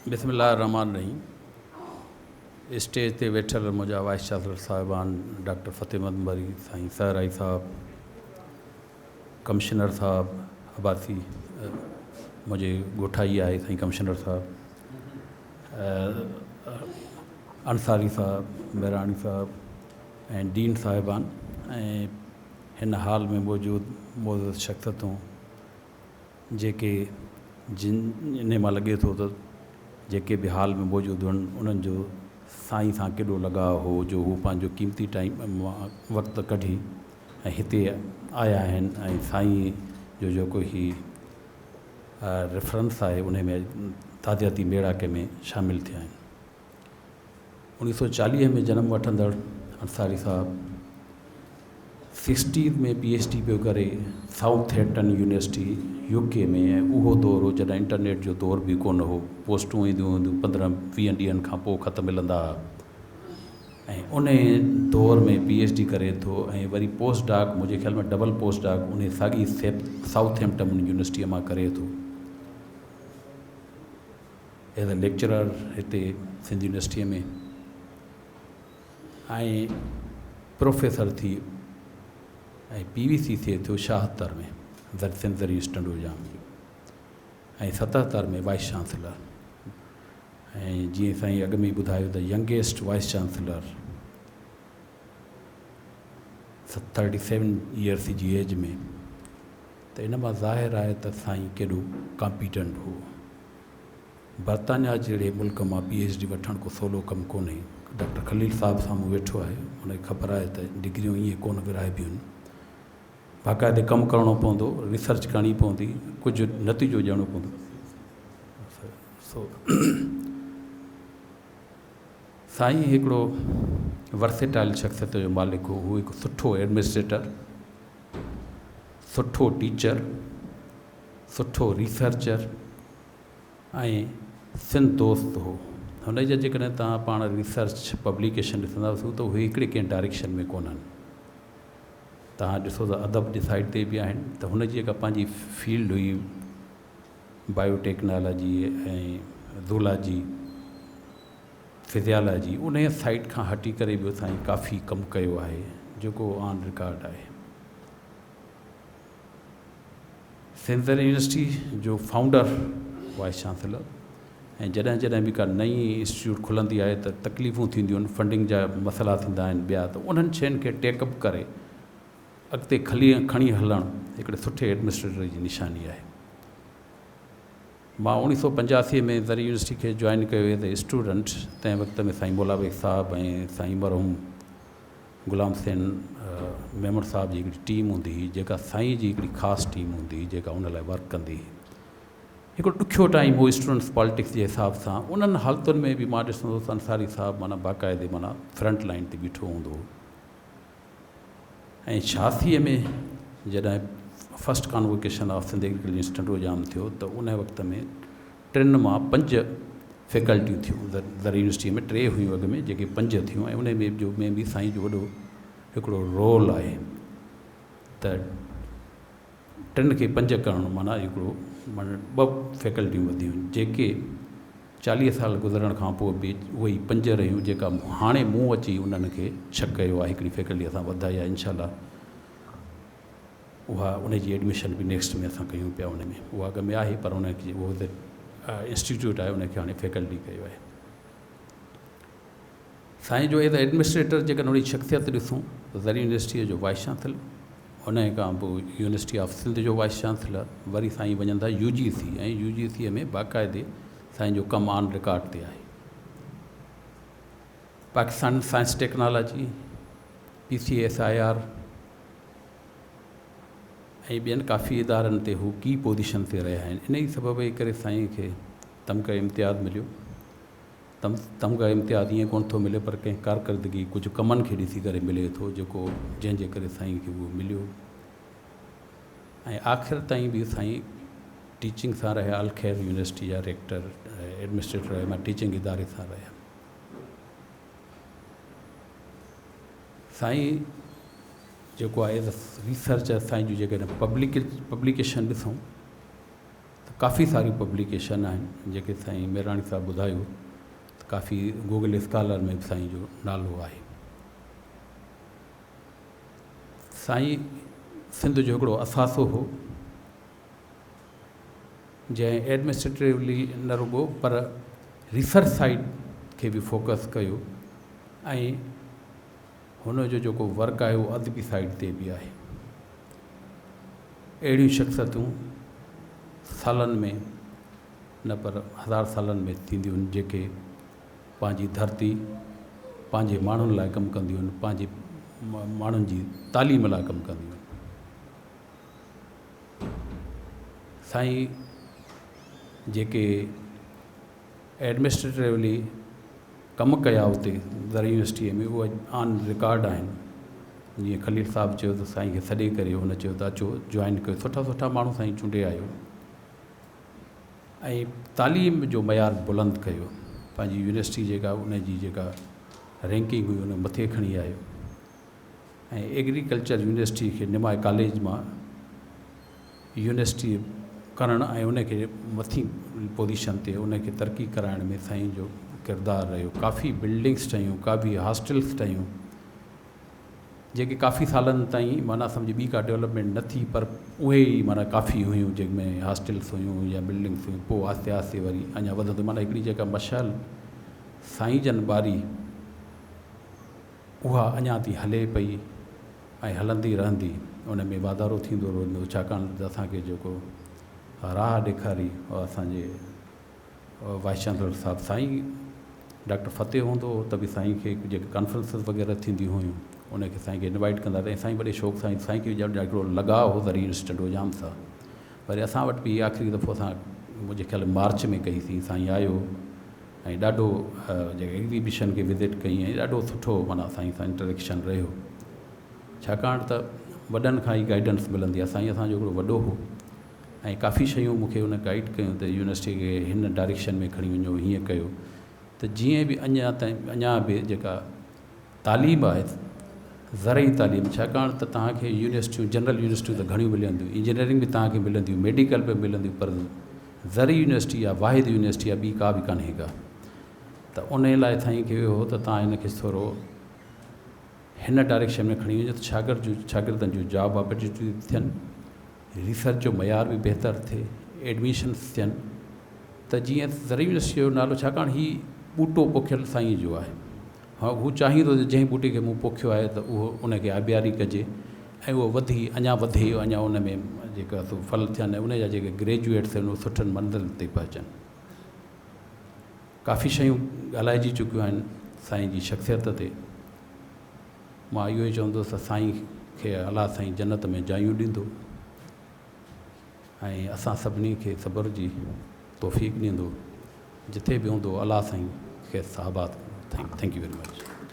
बिस्मिल्लाह रहमान रहीम। Stage ते वेठल मुंहिंजा वाइस चांसलर साहिबान डॉक्टर फ़तेह मदंबरी साईं सहराई साहब, कमिश्नर साहब अबासी, मुंहिंजे ॻोठाई आहे साईं कमिश्नर साहब, अंसारी साहब, बहिराणी साहब ऐं डीन साहिबान ऐं हिन हाल में मौजूदु शख़्सियतूं जेके इन मां लॻे थो त जेके बि हाल में मौजूदु आहिनि उन्हनि जो साईं सां केॾो लॻाव हो जो हू पंहिंजो क़ीमती टाइम वक़्तु कढी ऐं हिते आया आहिनि ऐं साईं जो जेको ही रेफरेंस आहे उन में ताज़ियाती मेड़ाके में शामिलु थिया आहिनि। 1940 में जनम वठंदड़ अंसारी साहब 60 में PhD पियो करे साउथहैम्पटन यूनिवर्सिटी UK में, ऐं उहो दौर हो जॾहिं इंटरनेट जो दौर बि कोन हो, पोस्टूं ईंदियूं हूंदियूं 15-20 ॾींहंनि खां पोइ ख़त मिलंदा हुआ ऐं उन दौर में PhD करे थो ऐं वरी पोस्ट डॉक, मुंहिंजे ख़्याल में डबल पोस्ट डॉक उन साॻी साउथहैम्पटन यूनिवर्सिटीअ मां करे थो एज़ अ लेक्चरर हिते सिंध यूनिवर्सिटीअ में, ऐं प्रोफेसर थी ऐं PVC थिए थो 76 में सिंध ज़री स्टंडोजाम जी, ऐं 77 में वाइस चांसलर, ऐं जीअं साईं अॻु में ई ॿुधायो त यंगेस्ट वाइस चांसलर 37 ईयर्स जी एज में, त इन मां ज़ाहिर आहे त साईं केॾो कॉम्पिटेंट हो। बर्तानिया जहिड़े मुल्क मां PhD वठणु को सवलो कमु कोन्हे। डॉक्टर खलील साहब साम्हूं वेठो आहे, उनखे ख़बर आहे त डिग्रियूं ईअं कोन विराइबियूं आहिनि, बाक़ाइदे कमु करिणो पवंदो, रिसर्च करणी पवंदी, कुझु नतीजो ॾियणो पवंदो। साईं हिकिड़ो वर्सेटाइल शख़्सियत जो मालिक हो। हू हिकु सुठो एडमिनिस्ट्रेटर, सुठो टीचर, सुठो रिसर्चर ऐं सिंध दोस्त हो। हुन जा जेकॾहिं तव्हां पाण रिसर्च पब्लिकेशन ॾिसंदासीं त उहे हिकिड़े कंहिं डायरेक्शन में कोन्हनि। तव्हां ॾिसो त अदब जे साइड ते बि आहिनि, त हुनजी जेका पंहिंजी फील्ड हुई बायोटेक्नोलॉजी ऐं ज़ूलॉजी, फिज़ियालॉजी, उन साइड खां हटी करे बि साईं काफ़ी कमु कयो आहे जेको ऑन रिकॉर्ड आहे। सिंध यूनिवर्सिटी जो फाउंडर वाइस चांसलर, ऐं जॾहिं जॾहिं बि का नई इंस्टीट्यूट खुलंदी आहे त तकलीफ़ूं थींदियूं आहिनि, फंडिंग जा मसइला थींदा आहिनि ॿिया, त उन्हनि शयुनि खे टेकअप करे अॻिते खणी हलणु हिकिड़े सुठे एडमिनिस्ट्रेटर जी निशानी आहे। मां 1985 में ज़री यूनिवर्सिटी खे जॉइन कयो एज़ ए स्टूडेंट। तंहिं वक़्त में साईं मोलाबेग साहब ऐं साईं मरहूम गुलाम हुसैन मेमण साहब जी हिकिड़ी टीम हूंदी हुई, जेका साईं जी हिकिड़ी ख़ासि टीम हूंदी हुई जेका उन लाइ वर्क कंदी हुई। हिकिड़ो ॾुखियो टाइम हो स्टूडेंट्स पॉलिटिक्स जे हिसाब सां। उन्हनि हालतुनि में बि मां ॾिसंदो हुउसि अंसारी साहब माना बाक़ाइदे माना फ्रंट लाइन ते बीठो हूंदो हो। ऐं 86 में जॾहिं first convocation of Sindh agriculture स्टंडोजाम थियो त उन वक़्त में 3 मां 5 फैकल्टियूं थियूं। ज़री यूनिवर्सिटीअ में 3 हुयूं अॻु में, जेके 5 थियूं, ऐं उन में बि साईं जो वॾो हिकिड़ो रोल आहे त 3 खे 5 करणु, माना हिकिड़ो माना 2 फैकल्टियूं वधियूं जेके 40 साल गुज़रण खां पोइ बि उहे ई 5 रहियूं, जेका हाणे मूं अची उन्हनि खे 6 कयो आहे। हिकिड़ी फैकल्टी असां वधाई आहे, इनशाला उहा उन जी एडमिशन बि नेक्स्ट में असां कयूं पिया। उन में उहा अॻु में आहे, पर उनखे उहो इंस्टीट्यूट आहे, उनखे हाणे फैकल्टी कयो आहे। साईं जो एज़ एडमिनिस्ट्रेटर जेकॾहिं उनजी शख़्सियत ॾिसूं त ज़री यूनिवर्सिटीअ जो वाइस चांसलर, उन खां पोइ यूनिवर्सिटी ऑफ सिंध जो वाइस चांसलर, वरी साईं वञंदा UGC, ऐं UGC में बाक़ाइदे साईं जो कमु ऑन रिकॉर्ड ते आहे। पाकिस्तान साइंस टेक्नोलॉजी, PCSIR ऐं ॿियनि काफ़ी इदारनि ते हू की पोजीशन ते रहिया आहिनि। इन ई सबबु करे साईं खे तमग़ा इम्तियाज़ मिलियो। तमग़ा इम्तियाज़ ईअं कोन थो मिले, पर कंहिं कारकर्दगी कुझु कमनि खे ॾिसी करे मिले थो, जेको जंहिंजे करे साईं खे उहो मिलियो। ऐं आख़िर ताईं बि साईं टीचिंग सां रहिया। अल ख़ैर यूनिवर्सिटी जा रेक्टर एडमिनिस्ट्रेटर रहिया, मां टीचिंग इदारे सां रहिया। साईं जेको आहे रिसर्च साईं जूं जेकॾहिं पब्लिकेशन ॾिसूं त काफ़ी सारी पब्लिकेशन आहिनि जेके साईं मेराणी साहब ॿुधायो त काफ़ी गूगल स्कॉलर में बि साईं जो नालो आहे। साईं सिंध जो हिकिड़ो असासो हो जंहिं एडमिनिस्ट्रेटिवली न रुगो पर रिसर्च साइड खे बि फोकस कयो ऐं हुन जो जेको वर्क आहे उहो अदबी साइड ते बि आहे। अहिड़ियूं शख़्सियतूं सालनि में न पर हज़ार सालनि में थींदियूं आहिनि जेके पंहिंजी धरती पंहिंजे माण्हुनि लाइ कमु कंदियूं आहिनि, पंहिंजे माण्हुनि जी तालीम लाइ कमु कंदियूं आहिनि। साईं जेके एडमिनिस्ट्रेटिवली कमु कया उते दर यूनिवर्सिटीअ में उहे ऑन रिकॉर्ड आहिनि। जीअं खलील साहब चयो त साईं खे सॾे करे हुन चयो त अचो जॉइन कयो, सुठा सुठा माण्हू साईं चूंडे आयो ऐं तालीम जो मयार बुलंद कयो। पंहिंजी यूनिवर्सिटी जेका उन जी जेका रैंकिंग हुई उन मथे खणी आयो ऐं एग्रीकल्चर यूनिवर्सिटी खे निमाए कॉलेज मां यूनिवर्सिटी करणु ऐं उनखे मथी पोजीशन ते उनखे तरक़ी कराइण में साईं जो किरदारु रहियो। काफ़ी बिल्डिंग्स ठहियूं, काफ़ी हॉस्टल्स ठहियूं जेके काफ़ी सालनि ताईं माना सम्झि ॿी का डेवलपमेंट न थी, पर उहे ई माना काफ़ी हुयूं जंहिंमें हॉस्टल्स हुयूं या बिल्डिंग्स हुयूं। पोइ आहिस्ते आहिस्ते वरी अञा वधंदो, माना हिकिड़ी जेका मशाल साईं जन बारी उहा अञा थी हले पई ऐं हलंदी रहंदी, उन में वाधारो थींदो रहंदो। छाकाणि त असांखे जेको राह ॾेखारी असांजे वाइस चांसलर साहिबु साईं डॉक्टर फ़तेह हूंदो त बि साईं खे जेके कॉन्फ्रेंसिस वग़ैरह थींदियूं हुयूं उनखे साईं खे इनवाइट कंदा त साईं वॾे शौक़ सां साईं खे ॾाढो लॻाव हो दर यूनिवर्सिटी जाम सां। वरी असां वटि बि आख़िरी दफ़ो असां मुंहिंजे ख़्याल मार्च में कईसीं। साईं आयो ऐं ॾाढो जेके एग्ज़िबिशन खे विज़िट कई ऐं ॾाढो सुठो माना साईं सां इंटरेक्शन रहियो। छाकाणि त वॾनि खां ई गाइडेंस मिलंदी आहे। साईं असांजो हिकिड़ो वॾो हो ऐं काफ़ी शयूं मूंखे हुन गाइड कयूं त यूनिवर्सिटी खे हिन डायरेक्शन में खणी वञो, हीअं कयो त जीअं बि अञा बि जेका तालीम आहे ज़रई तालीम, छाकाणि त तव्हांखे यूनिवर्सिटियूं जनरल यूनिवर्सिटियूं त घणियूं मिलंदियूं, इंजीनियरिंग बि तव्हांखे मिलंदियूं, मेडिकल बि मिलंदियूं, पर ज़रई यूनिवर्सिटी आहे वाहिद यूनिवर्सिटी आहे, ॿी का बि कान्हे का। त उन लाइ साईं खे इहो हो त तव्हां हिनखे थोरो हिन डायरेक्शन में खणी वञो त शागिर्दनि जूं जॉब अपॉर्चुनिटी थियनि, रिसर्च जो मयार बि बहितर थिए, एडमिशन्स थियनि। त जीअं ज़रूरी यूनिवर्सिटी जो नालो, छाकाणि ही ॿूटो पोखियल साईं जो आहे। हा, हू चाहींदो त जंहिं ॿूटे खे मूं पोखियो आहे त उहो उनखे आबियारी कजे ऐं उहो अञा वधे, अञा उन में जेका फल थियनि ऐं उनजा जेके ग्रेजुएट्स आहिनि उहे सुठनि मंज़िल ते पहुचनि। काफ़ी शयूं ॻाल्हाइजी चुकियूं आहिनि साईं जी शख़्सियत ते। मां इहो ई चवंदुसि त साईं खे अलाह साईं जन्नत में जायूं ॾींदो ऐं असां सभिनी खे सब्र जी तौफ़ीक़ ॾींदो। जिथे बि हूंदो अलाह साईं खे साहबात। Thank you very much.